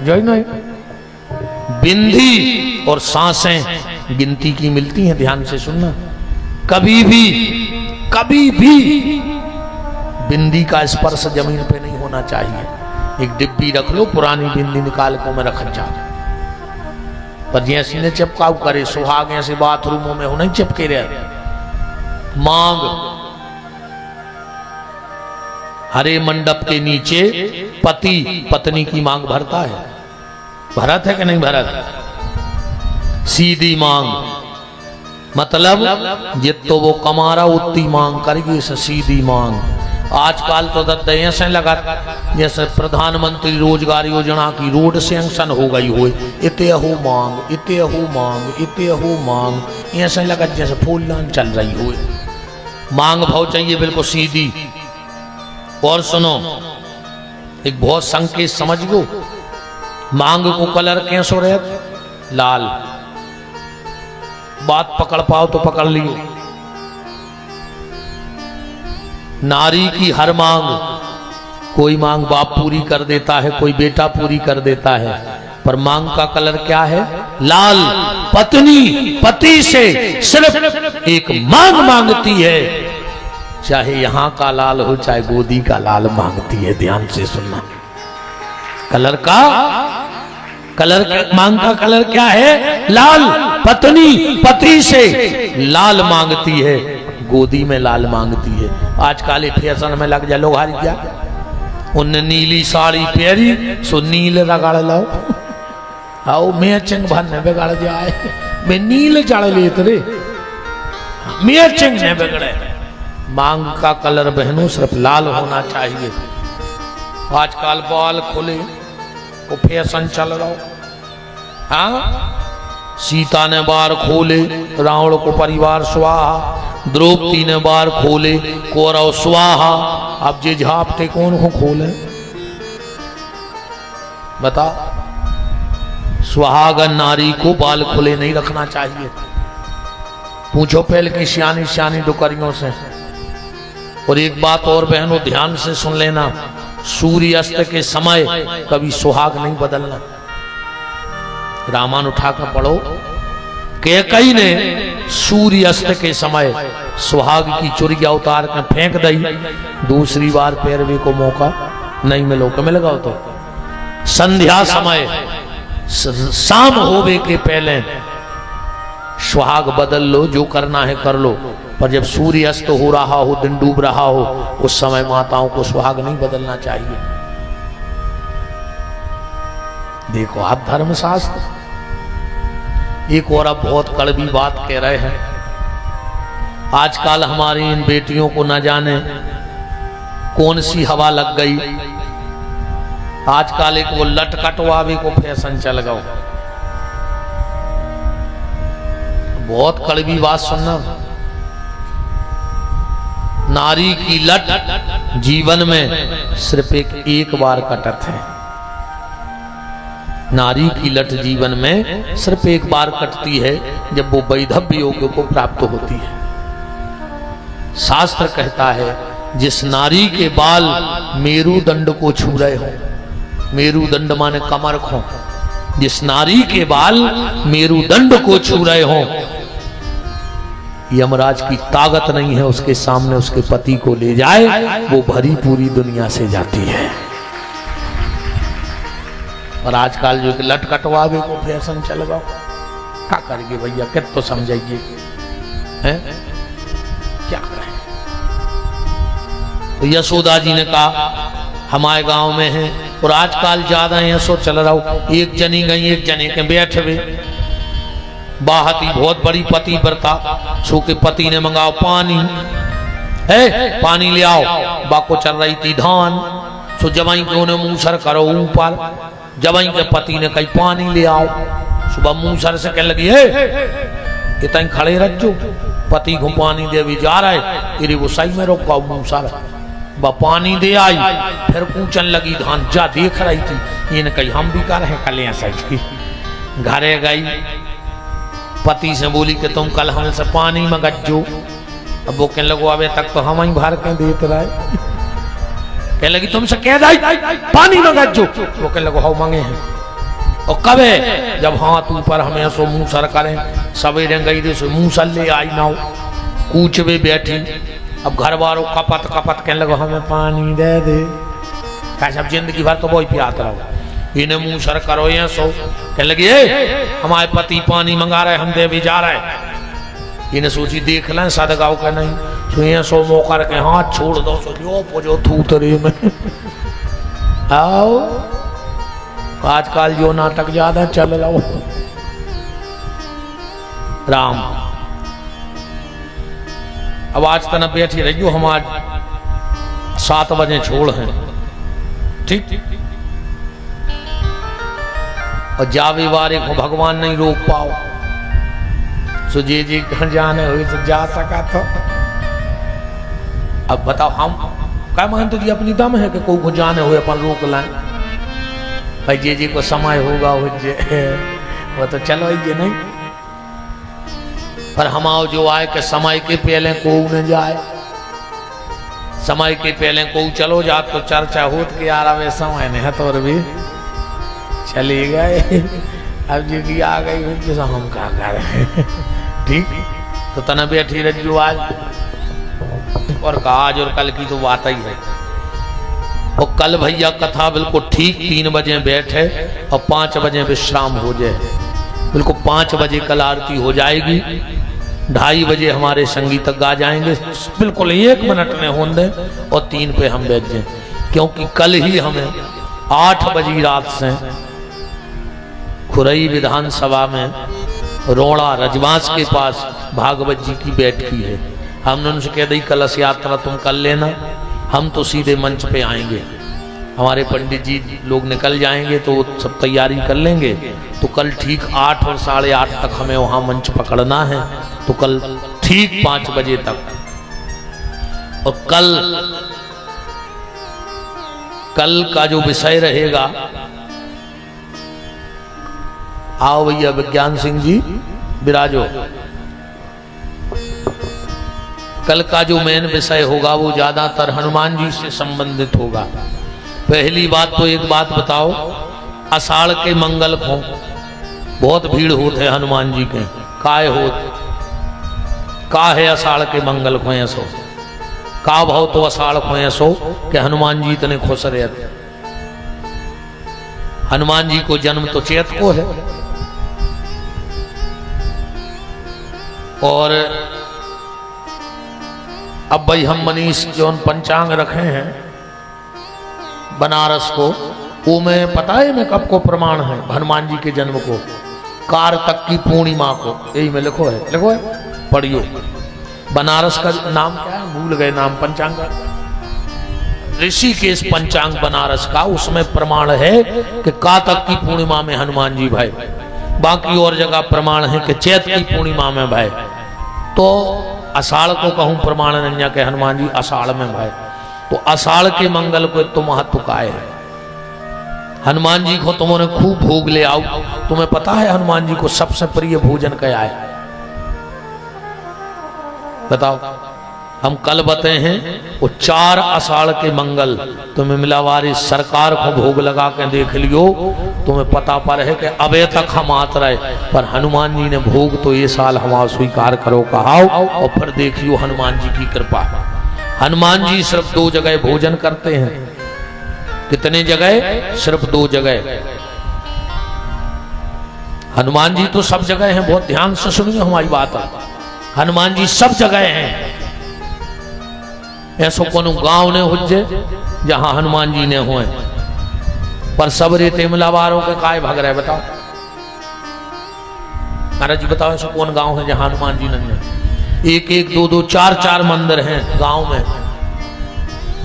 जो ही नहीं। बिंदी और सांसें गिनती की मिलती हैं, ध्यान से सुनना। कभी भी बिंदी का स्पर्श जमीन पे नहीं होना चाहिए। एक डिब्बी रख लो, पुरानी बिंदी निकाल को में रख जा, पर जैसी ने चिपकाव करे सुहाग ऐसे बाथरूमों में हो नहीं चिपके रहे। मांग हरे मंडप के नीचे पति पत्नी की मांग भरता है, भरत है कि नहीं भरत? सीधी मांग मतलब जितो वो कमारा उतनी मांग करेगी, सीधी मांग। आजकल तो ऐसे लगा जैसे प्रधानमंत्री रोजगार योजना की रोड सैंक्शन हो गई हो, इते हो मांग, इते हो मांग, इते हो मांग, ऐसे लगा जैसे फूलदान चल रही हो। मांग भाव चाहिए बिल्कुल सीधी। और सुनो, एक बहुत संकेत समझ गो। मांग को कलर कैसो रहे? लाल। बात पकड़ पाओ तो पकड़ लियो। नारी की हर मांग, कोई मांग बाप पूरी कर देता है, कोई बेटा पूरी कर देता है, पर मांग का कलर क्या है? लाल। पत्नी पति से सिर्फ एक मांग मांगती है, चाहे यहां का लाल हो चाहे गोदी का लाल मांगती है। ध्यान से सुनना। कलर का मांग का कलर क्या है? लाल। पत्नी पति से लाल मांगती है, गोदी में लाल मांगती है। आज काले फैशन में लग जा लोग, हारी क्या उनने नीली साड़ी पहरी सो नील रगड़ लो। आओ मैचिंग भरने बिगड़ जाए, मैं नील चढ़ लेते रे, मैचिंग ने बिगड़े। मांग का कलर बहनों सिर्फ लाल होना चाहिए। आजकल बाल खुले वो फैशन चल रहा। हाँ, सीता ने बार खोले रावण को परिवार स्वाहा, द्रौपदी ने बार खोले कौरव स्वाहा। अब जे झापटे कौन को खोले बता? सुहागन नारी को बाल खुले नहीं रखना चाहिए। पूछो पहले की सियानी सियानी डुकरियों से। और एक बात और बहनों ध्यान से सुन लेना, सूर्य अस्त के समय कभी सुहाग नहीं बदलना। रामायण उठाकर पढ़ो, कैकेयी ने सूर्य अस्त के समय सुहाग की चुरिया उतार कर फेंक दी, दूसरी बार पैरवी को मौका नहीं मिलो। क्या मिलेगा? तो संध्या समय शाम होवे के पहले सुहाग बदल लो, जो करना है कर लो, पर जब सूर्य अस्त हो रहा हो, दिन डूब रहा हो, उस समय माताओं को सुहाग नहीं बदलना चाहिए। देखो आप धर्मशास्त्र। एक और अब बहुत कड़वी बात कह रहे हैं। आजकल हमारी इन बेटियों को न जाने कौन सी हवा लग गई। आजकल एक वो लट कटवावे को फैशन चल गया। बहुत कड़वी बात सुनना, नारी की लट जीवन में सिर्फ एक बार कटत है। नारी की लट जीवन में सिर्फ एक बार कटती है, जब वो वैधव्य योग को प्राप्त होती है। शास्त्र कहता है, जिस नारी के बाल मेरुदंड को छू रहे हो, मेरुदंड माने कमर को, जिस नारी के बाल मेरुदंड को छू रहे हो, यमराज की ताकत नहीं है उसके सामने उसके पति को ले जाए, वो भरी पूरी दुनिया से जाती है। और आजकल जो लट कटवावे को फैशन चल गया, क्या करेंगे भैया? क्या तो समझाइए, क्या करें? तो यशोदा जी ने कहा हमारे गांव में है, और आजकल ज्यादा ऐसो चल रहा हो, एक जनी गई एक जने के बैठे हुए बाहती बहुत बड़ी पति व्रता, सो के पति ने मंगाओ पानी है, पानी ले आओ। बाको चल रही थी धान, सो जवाई के उन्हें मूसर करो ऊपर, जवाई के पति ने कही पानी ले आओ। सुबह मूसर से कह लगी है इतना खड़े रख जो, पति को पानी दे भी जा रहा है, तेरे वो सही में रोका मूसर बा पानी दे आई, फिर पूछन लगी धान जा देख रही थी। ये ने कही हम भी कर रहे कल साइज की। घरे गई, पति से बोली कि तुम कल हमसे पानी मंगो। अब वो कहने लगो अबे तक तो हम ही भर के देते रहे। कहने लगी तुमसे कह रही पानी मंगो। वो कहने लगो हाँ मांगे हैं। और कबे जब हाथ ऊपर हमें सो मुंह सर करें सवेरे गई दे सो मुंह सर ले आई ना कूच में बैठी। अब घर वालों कपत कपत कहने लगे हमें पानी दे दे। क्या सब जिंदगी भर तो वही पियात रहो। इन्हें मुंह सर करो ये सो कहने लगी हमारे पति पानी मंगा रहे हम दे भी जा रहे। इन्हें सोची देख लें सदगाव का नहीं तो ये सो मौका रखे हाथ छोड़ दो सो जो पोजो थूतरे में। आओ आजकल जो नाटक ज्यादा चल रहा हो राम। अब आज तना बैठी रही हम आज 7 बजे छोड़ हैं ठीक। और जावे वारे को भगवान नहीं रोक पाओ सो जी घर जाने हुई तो जा सका तो। अब बताओ हम क्या मानते जी अपनी दम है कि कोई को जाने हुए अपन रोक लाए। भाई जी को समय होगा वो तो चलो ये नहीं। पर हम आओ जो आए कि समय के पहले को न जाए। समय के पहले को चलो जा तो चर्चा होत कि यार अब समय नहीं है तो और भी चले गए। अब जी आ गई हो हम क्या कर रहे हैं ठीक। तो तना बैठी रही आज और कहा आज और कल की तो बात ही है। और कल भैया कथा बिल्कुल ठीक 3 बजे बैठे और 5 बजे विश्राम हो जाए। बिल्कुल 5 बजे कल आरती हो जाएगी। 2:30 बजे हमारे संगीतक गा जाएंगे। बिल्कुल 1 मिनट में होंगे और 3 पे हम बैठ जाए। क्योंकि कल ही हमें 8 बजे रात से खुरई विधानसभा में रोड़ा रजवास के पास भागवत जी की बैठकी है। हमने उनसे कह दी कलश यात्रा तुम कर लेना हम तो सीधे मंच पे आएंगे। हमारे पंडित जी लोग निकल जाएंगे तो सब तैयारी कर लेंगे। तो कल ठीक 8 और 8:30 तक हमें वहां मंच पकड़ना है। तो कल ठीक 5 बजे तक। और कल का जो विषय रहेगा आओ भैया विज्ञान सिंह जी विराजो। कल का जो मेन विषय होगा वो ज्यादातर हनुमान जी से संबंधित होगा। पहली बात तो एक बात बताओ आषाढ़ के मंगल को बहुत भीड़ होते है हनुमान जी के काय होत का है आषाढ़ के मंगल को ऐसो का भाव तो आषाढ़ को ऐसो कि हनुमान जी इतने खुश रहते। हनुमान जी को जन्म तो चैत को है और अब भाई हम मनीष जो पंचांग रखे हैं बनारस को वो मैं पता है मैं कब को प्रमाण है हनुमान जी के जन्म को कारतक की पूर्णिमा को। यही में लिखो है पढ़ियो। बनारस का नाम क्या है भूल गए नाम पंचांग ऋषिकेश पंचांग बनारस का उसमें प्रमाण है कि कातक की पूर्णिमा में हनुमान जी भाई। बाकी और जगह प्रमाण है कि चैत की पूर्णिमा में भाई। तो आषाढ़ को कहूं प्रमाण नन्या के हनुमान जी आषाढ़ में भाई। तो आषाढ़ के मंगल को तो महत्व का है। हनुमान जी को तुमने खूब भोग ले आओ। तुम्हें पता है हनुमान जी को सबसे प्रिय भोजन क्या है बताओ। हम कल बते हैं वो 4 आषाढ़ के मंगल तुम्हें मिलावारी सरकार को भोग लगा के देख लियो। तुम्हें पता पर है कि अबे तक हम आत रहे पर हनुमान जी ने भोग तो ये साल हमारा स्वीकार करो कहाओ। और फिर देखियो हनुमान जी की कृपा। हनुमान जी सिर्फ 2 जगह भोजन करते हैं। कितने जगह सिर्फ 2 जगह। हनुमान जी तो सब जगह हैं। बहुत ध्यान से सुनिए हमारी बात। हनुमान जी सब जगह हैं। ऐसा कोनो गांव ने हुज्जे जहां हनुमान जी ने हुए पर सब रेते मिलावारों के काय भाग रहे बताओ। महाराज जी बताओ ऐसा कौन गांव है जहां हनुमान जी नहीं है। 1-1 2-2 4-4 मंदिर हैं गांव में।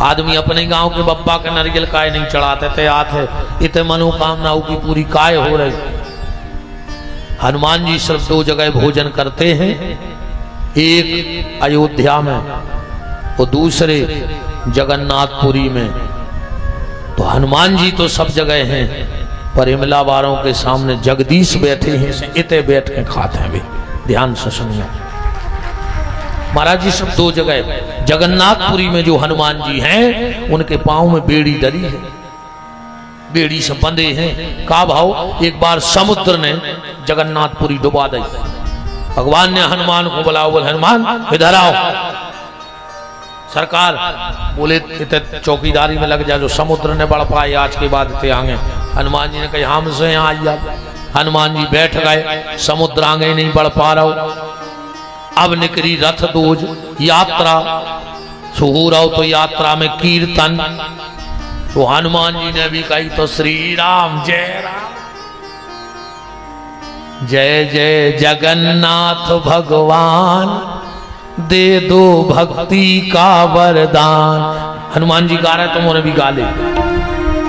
आदमी अपने गांव के बप्पा के नारियल काय नहीं चढ़ाते थे आते इतने मनोकामनाओं की पूरी काय हो रही। हनुमान जी सिर्फ 2 जगह भोजन करते हैं। एक अयोध्या में और दूसरे जगन्नाथपुरी में। तो हनुमान जी तो सब जगह हैं पर इमलावारों के सामने जगदीश बैठे हैं इतने बैठ के खाते हैं भी। ध्यान से सुनिए महाराज जी सब 2 जगह। जगन्नाथपुरी में जो हनुमान जी हैं उनके पांव में बेड़ी डली है। बेड़ी से बंधे हैं। का भाव, एक बार समुद्र ने जगन्नाथपुरी डुबा दी। भगवान ने हनुमान को बुलाओ, बोले हनुमान इधर आओ। सरकार बोले चौकीदारी में लग जा, जो समुद्र ने बढ़ पाए आज के बाद ते आगे। हनुमान जी ने कहा हमसे यहाँ आइए। हनुमान जी बैठ गए, समुद्र आगे नहीं बढ़ पा रहा। अब निकली रथ दूज यात्रा, सुहू रहो तो यात्रा में कीर्तन। तो हनुमान जी ने भी कही तो श्री राम जय राम, जय जय जगन्नाथ भगवान, दे दो भक्ति का वरदान। हनुमान जी गा रहे तुम उन्हें भी गा ले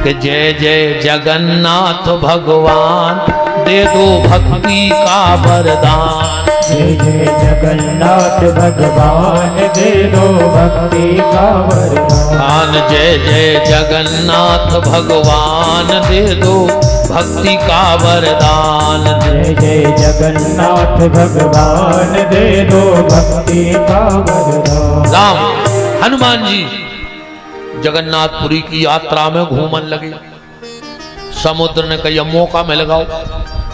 कि जय जय जगन्नाथ भगवान, दे दो भक्ति का वरदान। जय जय जगन्नाथ भगवान, दे दो भक्ति का वरदान। जय जय जगन्नाथ भगवान, दे दो भक्ति का वरदान। जय जय जगन्नाथ भगवान, दे दो भक्ति का वरदान। राम हनुमान जी जगन्नाथपुरी की यात्रा में घूमन लगे। समुद्र ने कहा मौका मिल गया,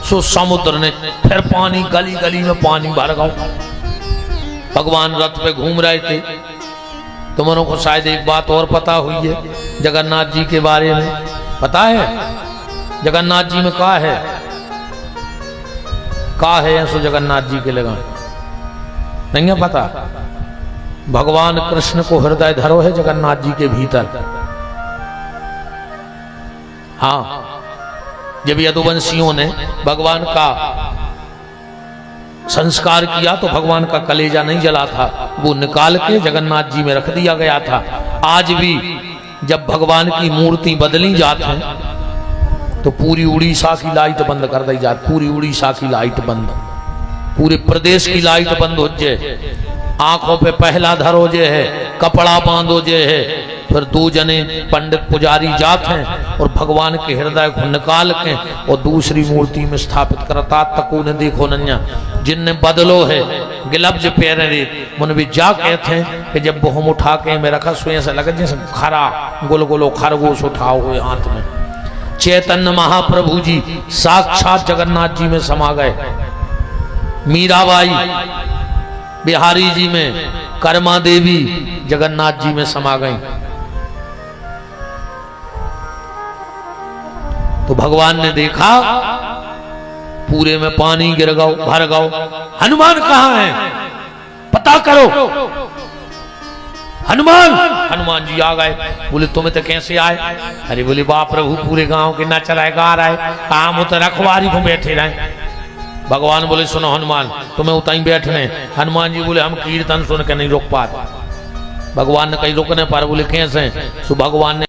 सो समुद्र ने फिर पानी गली गली में पानी भर गया। भगवान रथ पे घूम रहे थे। तुमनों को शायद एक बात और पता हुई है जगन्नाथ जी के बारे में। पता है जगन्नाथ जी में का है ऐसो जगन्नाथ जी के लगा नहीं है पता। भगवान कृष्ण को हृदय धरो है जगन्नाथ जी के भीतर। हाँ, जब यदुवंशियों ने भगवान का संस्कार किया तो भगवान का कलेजा नहीं जला था, वो निकाल के जगन्नाथ जी में रख दिया गया था। आज भी जब भगवान की मूर्ति बदली जाती है तो पूरी उड़ीसा की लाइट बंद कर दी जाती, पूरी उड़ीसा की लाइट बंद, पूरे प्रदेश की लाइट बंद हो जाए। आंखों पे पहला धरो जे है, कपड़ा बांधो जे है, फिर दो जने पंडित पुजारी जाते हैं और भगवान के हृदय को निकाल के और दूसरी मूर्ति में स्थापित करता। तको ने देखो नन्या जिनने बदलो है गिलब्ज पैर रे मन भी जा कहते हैं कि जब वो हम उठा के में रखा सुए से लगे जैसे खरा गोल खरगोश उठाओ हुए हाथ में। चैतन्य महाप्रभु जी साक्षात जगन्नाथ जी में समा गए। मीराबाई बिहारी जी में, कर्मा देवी जगन्नाथ जी में समा गई। तो भगवान ने देखा पूरे में पानी गिर गओ भर गओ। हनुमान कहाँ है पता करो। हनुमान जी आ गए। बोले तुम्हें तो कैसे आए? अरे बोले बाप प्रभु पूरे गांव के ना चलाए गा रहे, हम तो रखवारी को बैठे रहे। भगवान बोले सुनो हनुमान तुम्हें उताई बैठने। हनुमान जी बोले हम कीर्तन सुन के नहीं रोक पाते। भगवान ने कहीं रुकने पर बोले कैसे? सो भगवान ने